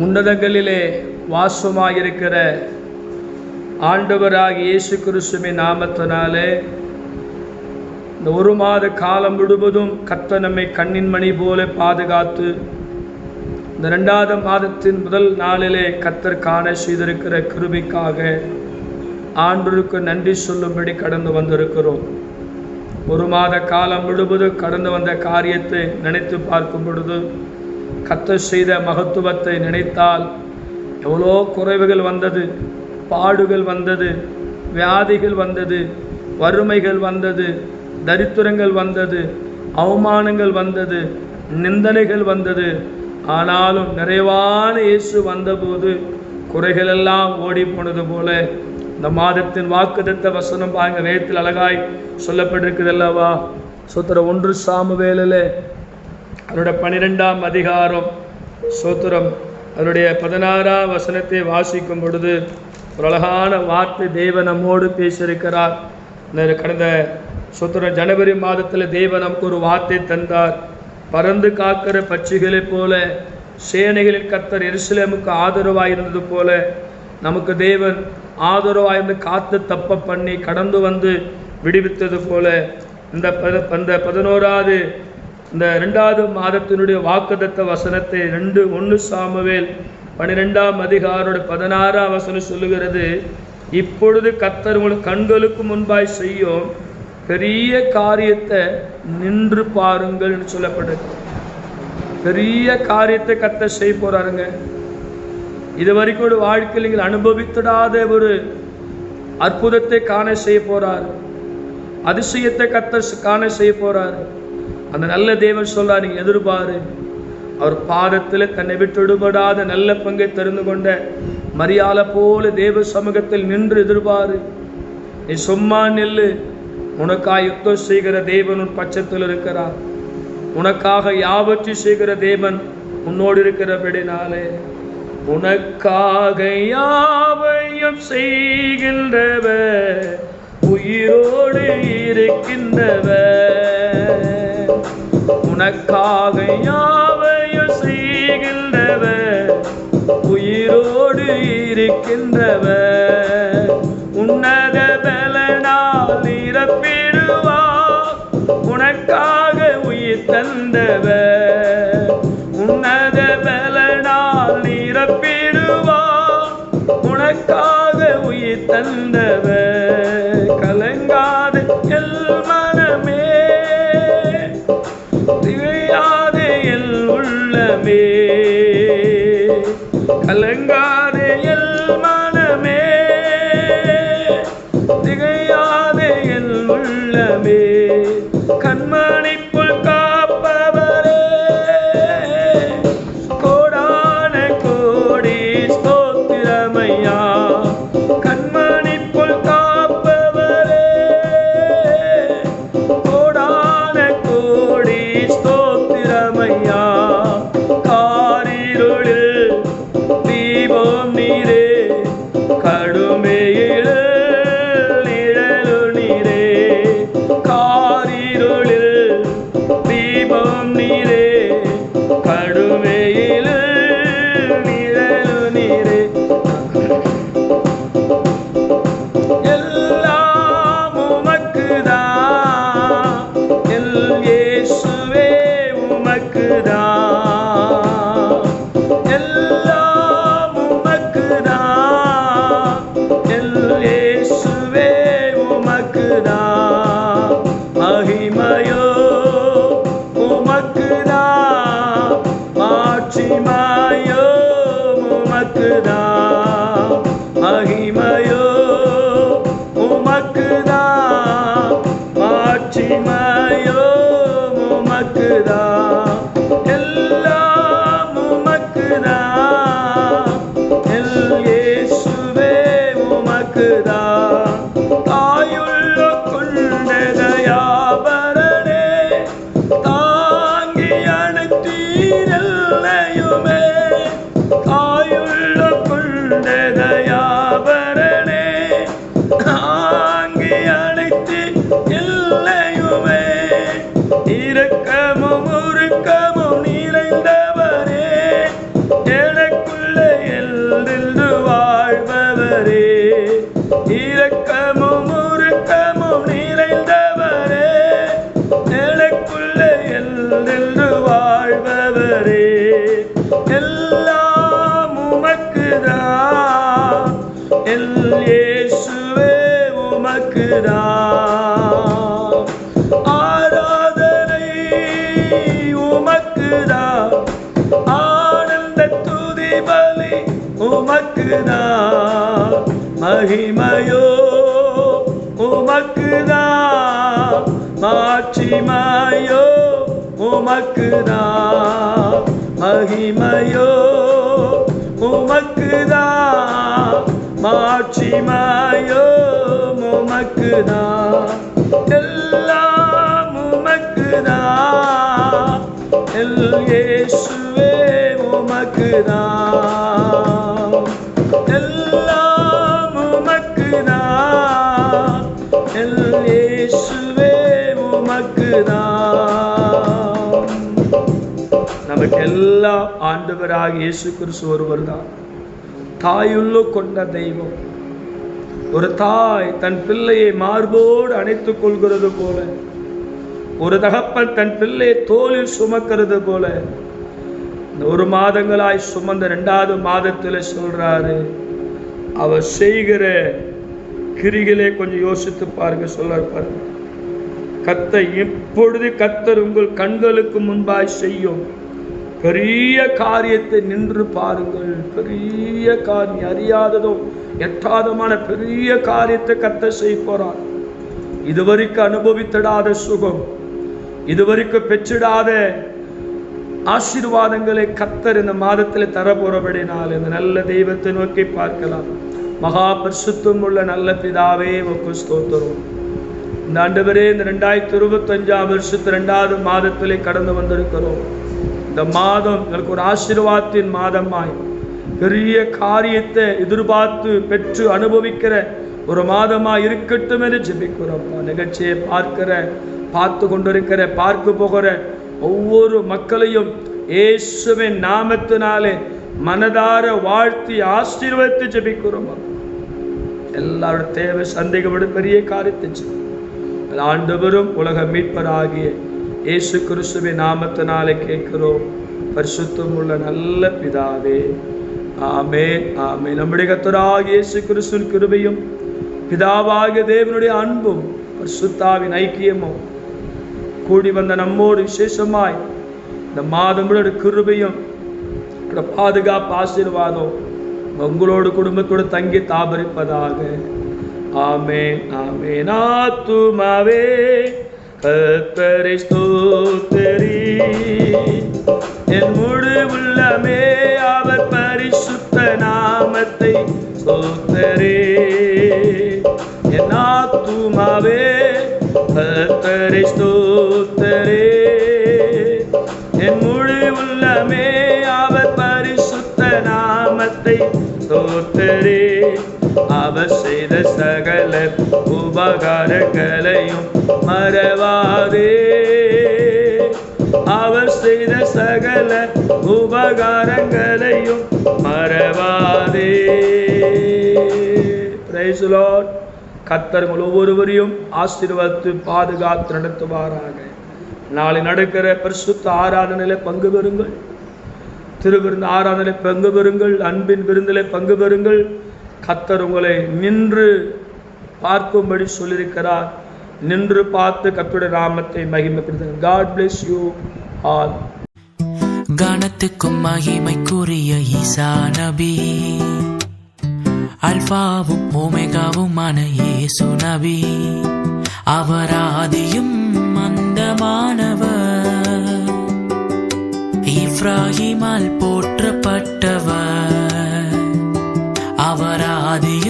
உன்னதங்களிலே வாசமாயிருக்கிற ஆண்டவராகிய இயேசு கிறிஸ்துவின் நாமத்தினாலே இந்த ஒரு மாத காலம் முழுவதும் கர்த்தர் நம்மை கண்ணின் மணி போல பாதுகாத்து இந்த 2வது மாதத்தின் முதல் நாளிலே கர்த்தர் காண செய்திருக்கிற கிருபைக்காக ஆண்டவருக்கு நன்றி சொல்லும்படி கடந்து வந்திருக்கிறோம். ஒரு மாத காலம் முழுவதும் கடந்து வந்த காரியத்தை நினைத்து பார்க்கும் பொழுது கர்த்தர் செய்த மகத்துவத்தை நினைத்தால் எவ்வளோ குறைவுகள் வந்தது, பாடுகள் வந்தது, வியாதிகள் வந்தது, வறுமைகள் வந்தது, தரித்திரங்கள் வந்தது, அவமானங்கள் வந்தது, நிந்தனைகள் வந்தது. ஆனாலும் நிறைவான இயேசு வந்தபோது குறைகளெல்லாம் ஓடி போனது போல இந்த மாதத்தின் வாக்குத்தத்த வசனம் பாருங்க, வேதத்தில் அழகாய் சொல்லப்பட்டிருக்குது அல்லவா? சோத்திரம் 1 சாமுவேலில் அவருடைய 12ஆம் அதிகாரம் சோத்திரம் அவருடைய 16ஆம் வசனத்தை வாசிக்கும் பொழுது ஒரு அழகான வார்த்தை தேவன் நம்மோடு பேசியிருக்கிறார். கடந்த சோத்திரம் ஜனவரி மாதத்தில் தேவன் நமக்கு ஒரு வார்த்தை தந்தார். பறந்து காக்கிற பட்சிகளைப் போல சேனைகளில் கர்த்தர் எருசலேமுக்கு ஆதரவாயிருந்தது போல நமக்கு தேவன் ஆதரவாயிருந்து காத்து தப்ப பண்ணி கடந்து வந்து விடுவித்தது போல இந்த 11வது இந்த 2வது மாதத்தினுடைய வாக்குத்தத்த வசனத்தை 1 சாமுவேல் 12ஆம் அதிகாரோட 16ஆம் வசனம் சொல்லுகிறது. இப்பொழுது கர்த்தர் உங்களுக்கு கண்களுக்கு முன்பாய் செய்யும் பெரிய காரியத்தை நின்று பாருங்கள் என்று சொல்லப்பட்டது. பெரிய காரியத்தை கர்த்தர் செய்ய போறாருங்க. இது வரைக்கும் ஒரு வாழ்க்கையில் நீங்கள் அனுபவித்திடாத ஒரு அற்புதத்தை காண செய்ய போறார். அதிசயத்தை கர்த்தர் காண செய்ய போறார். அந்த நல்ல தேவன் சொல்றார், நீங்க எதிர்பாரு. அவர் பாதத்தில் தன்னை விட்டு விடுபடாத நல்ல பங்கை தெரிந்து கொண்ட மரியாதை போல தேவ சமூகத்தில் நின்று எதிர்பாரு. நீ சும்மா நில்லு. உனக்காக யுத்தம் செய்கிற தேவன் உன் பட்சத்தில் இருக்கிறார். உனக்காக யாவற்றையும் செய்கிற தேவன் உன்னோடு இருக்கிறபடினாலே உனக்காக யாவையும் செய்கின்றவர் உயிரோடு இருக்கின்றவர். உனக்காக யாவையும் செய்கின்றவர் உயிரோடு இருக்கின்றவர். உன்னத பலனால் நிரப்பிடுவார் உனக்காக உயிர் தந்தவர். உன்னத பலனால் நிரப்பிடுவார் உனக்காக உயிர் தந்தவர். கலங்காத எல் மனமே, திகையாத எல் உள்ளமே, கலங்காத எல் மனமே, திகையாத எல் உள்ளமே. கண்மணி புல் காப்பவரே, கோடான கோடி ஸ்தோத்திரமையா. கண்மணி புல் காப்பவரே, கோடான கோடி ஸ்தோத்திரமையா. காரிருளில் தீபம் நீரே, கடுமையில் நிழலு நீரே. காரிருளில் தீபம் நீரே, கடுமையில் நிழலு நீரே. எல்லாம் உமக்குதான் எல் இயேசுவே, உமக்குதான். எல்லாம் உமக்குதான் எல் இயேசுவே, உமக்குதான். மகிமையோ உமக்குதான், ஆட்சி ஆண்டவரே, எல்லாம் உமக்குதான், என் இயேசுவே உமக்குதான். ஆராதனை உமக்குதான், ஆனந்த துதி பலி உமக்குதான், மகிமையோ உமக்குதான், மாட்சிமையோ உமக்குதான், மகிமையோ உமக்குதான், மாட்சிமையோ உமக்குதான், எல்லாம் உமக்குதான், எல் இயேசுவே உமக்குதான், எல்லாம் உமக்குதான், எல் இயேசுவே உமக்குதான். நமக்கெல்லாம் ஆண்டவராக இயேசு கிறிஸ்து ஒருவர் தான். தாயுள்ளு கொண்ட தெய்வம். ஒரு தாய் தன் பிள்ளையை மார்போடு அணைத்துக் கொள்கிறது போல, ஒரு தகப்பன் தன் பிள்ளையை தோளில் சுமக்கிறது போல, இந்த 1 மாதங்களாய் சுமந்த 2வது மாதத்தில் சொல்றாரு, அவர் செய்கிற கிரிகளை கொஞ்சம் யோசித்து பாருங்க. சொல்ல பாருங்க, இப்பொழுது கர்த்தர் உங்கள் கண்களுக்கு முன்பாய் செய்யும் பெரிய காரியத்தை நின்று பாருங்கள். பெரிய காரியம், அறியாததோ எட்டாதமான பெரிய காரியத்தை கர்த்தர் செய்ய போறார். இதுவரைக்கும் அனுபவித்திடாத சுகம், இதுவரைக்கும் பெற்றிடாத ஆசீர்வாதங்களை கர்த்தர் இந்த மாதத்தில் தரப்போறபடினால் இந்த நல்ல தெய்வத்தை நோக்கி பார்க்கலாம். மகா பரிசுத்தம் உள்ள நல்ல பிதாவே, உமக்கு ஸ்தோத்திரம். இந்த ஆண்டவரே, இந்த 2025 வருஷத்து 2வது மாதத்திலே கடந்து வந்திருக்கிறோம். இந்த மாதம் எங்களுக்கு ஒரு ஆசீர்வாதத்தின் மாதமாய் பெரிய காரியத்தை எதிர்பார்த்து பெற்று அனுபவிக்கிற ஒரு மாதமாய் இருக்கட்டும் என்று ஜெபிக்கிறோம். நிகழ்ச்சியை பார்த்து கொண்டிருக்கிற பார்க்க போகிற ஒவ்வொரு மக்களையும் இயேசுவின் நாமத்தினாலே மனதார வாழ்த்தி ஆசீர்வதித்து ஜெபிக்கிறோம். எல்லாரோட தேவை சந்தேகப்பட பெரிய காரியத்தை ஆண்டவரும் உலக மீட்பராகிய இயேசு கிறிஸ்துவின் நாமத்தினாலே கேட்கிறோம். பரிசுத்தம் உள்ள நல்ல பிதாவே, ஆமென், ஆமென். நம்முடைய கர்த்தராகிய இயேசு கிறிஸ்துவின் கிருபையும் பிதாவாகிய தேவனுடைய அன்பும் பரிசுத்தாவின் ஐக்கியமும் கூடி வந்த நம்மோடு விசேஷமாய் இந்த மாதம் கிருபையும் பாதுகாப்பு ஆசீர்வாதம் உங்களோடு குடும்பத்தோடு தங்கி தாபரிப்பதாக. ஆமென், ஆமென். ஆத்துமாவே கர்த்தரை ஸ்தோத்திரி, என் முழு உள்ளமே அவர் பரிசுத்த நாமத்தை ஸ்தோத்திரி. என் ஆத்துமாவே கர்த்தரை ஸ்தோத்திரி, என் முழு உள்ளமே அவர் பரிசுத்த நாமத்தை ஸ்தோத்திரி. அவர் செய்த சகல உபகாரங்களையும் மறவாதே, அவர் செய்த சகல உபகாரங்களையும் மறவாதே. Praise the Lord. கர்த்தர் ஒவ்வொருவரையும் ஆசீர்வதித்து பாதுகாத்து நடத்துவாராக. நாளை நடக்கிற பரிசுத்த ஆராதனையில பங்கு பெறுங்கள். திருவிருந்து ஆராதனை பங்கு பெறுங்கள். அன்பின் விருந்திலே பங்கு பெறுங்கள். கர்த்தர் உங்களை நின்று பார்க்கும்படி சொல்லியிருக்கிறார். நின்று பார்த்து கர்த்தருடைய நாமத்தை மகிமைப்படுத்துங்கள். God bless you all. கனத்துக்கும் மகிமைக்குரிய ஈசா நபி, அல்பாவும் ஓமேகாவுமான இயேசு நபி, அவர் ஆதியும் அந்தமானவர், இப்ராஹிமால் போற்றப்பட்டவர், அவர் ஆதியும்